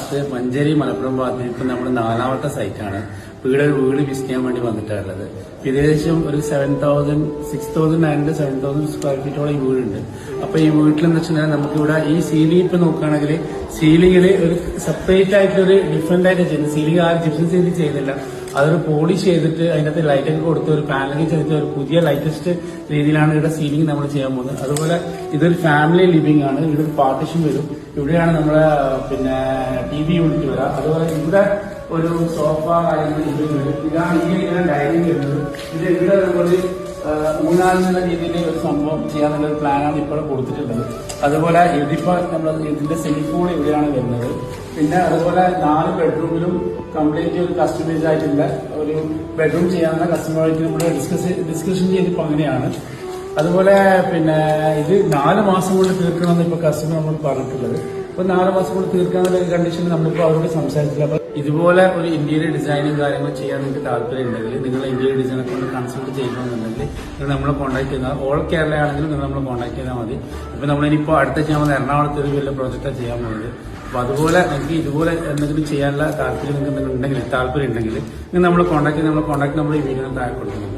ഭാഗത്ത് മഞ്ചേരി മലപ്പുറം ഭാഗത്ത് ഇപ്പൊ നമ്മുടെ 4ാമത്തെ സൈറ്റാണ്. വീട് വിസിറ്റ് ചെയ്യാൻ വേണ്ടി വന്നിട്ടുള്ളത്. ഏകദേശം ഒരു 6,900-7,000 സ്ക്വയർ ഫീറ്റോളം ഈ വീടുണ്ട്. അപ്പൊ ഈ വീട്ടിലെന്ന് വെച്ചിട്ടുണ്ടെങ്കിൽ നമുക്കിവിടെ ഈ സീലിംഗ് ഇപ്പൊ നോക്കുകയാണെങ്കിൽ സീലിംഗില് ഒരു സെപ്പറേറ്റ് ആയിട്ടൊരു ഡിഫറെന്റ് ആയിട്ട് ചെയ്യുന്നത്. സീലിംഗ് ആ ജിപ്സം സീലിംഗ് ചെയ്യുന്നില്ല, അതൊരു പോളിഷ് ചെയ്തിട്ട് അതിനകത്ത് ലൈറ്റൊക്കെ കൊടുത്ത് ഒരു പാനലിംഗ് ചെയ്തിട്ട് ഒരു പുതിയ ലൈറ്റസ്റ്റ് രീതിയിലാണ് ഇവിടെ സീലിംഗ് നമ്മൾ ചെയ്യാൻ പോകുന്നത്. അതുപോലെ ഇതൊരു ഫാമിലി ലിവിംഗ് ആണ്. ഇവിടെ ഒരു പാർട്ടിഷൻ വരും. ഇവിടെയാണ് നമ്മളെ TV യൂണിറ്റ് വരിക. അതുപോലെ ഇവിടെ ഒരു സോഫ കാര്യങ്ങൾ ഇവിടെ വരും. ഇതാണ് ഇങ്ങനെ ഡൈനിങ് വരുന്നത്. ഇത് ഇവിടെ നമ്മള് ഊണാലെന്നുള്ള രീതിയിൽ ഒരു സംഭവം ചെയ്യാനുള്ള ഒരു പ്ലാനാണ് ഇപ്പോൾ കൊടുത്തിട്ടുള്ളത്. അതുപോലെ ഇതിപ്പോ നമ്മൾ ഇതിന്റെ സെമിഫോൺ ഇവിടെയാണ് വരുന്നത്. പിന്നെ അതുപോലെ 4 ബെഡ്റൂമിലും കംപ്ലീറ്റ് ഒരു കസ്റ്റമൈസ് ആയിട്ടുള്ള ഒരു ബെഡ്റൂം ചെയ്യാനുള്ള കസ്റ്റമറായിട്ട് നമ്മൾ ഡിസ്കഷൻ ചെയ്തിപ്പോ അങ്ങനെയാണ്. അതുപോലെ ഇത് 4 മാസം കൊണ്ട് തീർക്കണമെന്ന് ഇപ്പൊ കസ്റ്റമർ നമ്മൾ പറഞ്ഞിട്ടുള്ളത്. അപ്പൊ 4 മാസം കൊണ്ട് തീർക്കാന്നുള്ള കണ്ടീഷനിൽ നമ്മളിപ്പോ അവരോട് സംസാരിച്ചില്ല. അപ്പൊ ഇതുപോലെ ഒരു ഇന്റീരിയർ ഡിസൈനും കാര്യങ്ങളും ചെയ്യാൻ നിങ്ങൾക്ക് താല്പര്യം ഉണ്ടെങ്കിൽ, നിങ്ങൾ ഇന്റീരിയർ ഡിസൈനെ കൊണ്ട് കൺസൾട്ട് ചെയ്യണമെന്നുണ്ടെങ്കിൽ നിങ്ങൾ നമ്മളെ കോൺടാക്ട് ചെയ്താൽ, ഓൾ കേരള ആണെങ്കിലും നിങ്ങൾ നമ്മളെ കോൺടാക്ട് ചെയ്താൽ മതി. അപ്പൊ നമ്മളിനിപ്പോ അടുത്ത ചെയ്യാൻ പോകുന്ന എറണാകുളത്ത് ഒരു വലിയ പ്രോജക്റ്റാണ് ചെയ്യാൻ പോകുന്നത്. അപ്പൊ അതുപോലെ നിങ്ങൾക്ക് ഇതുപോലെ എന്തെങ്കിലും ചെയ്യാനുള്ള താല്പര്യം നിങ്ങൾക്ക് ഉണ്ടെങ്കിൽ നിങ്ങൾ നമ്മളെ കോൺടാക്ട് ചെയ്ത് നമ്മളെ കോൺടാക്ട് നമ്പർ ഈ വീഡിയോയിൽ താഴെ കൊടുക്കുന്നുണ്ട്.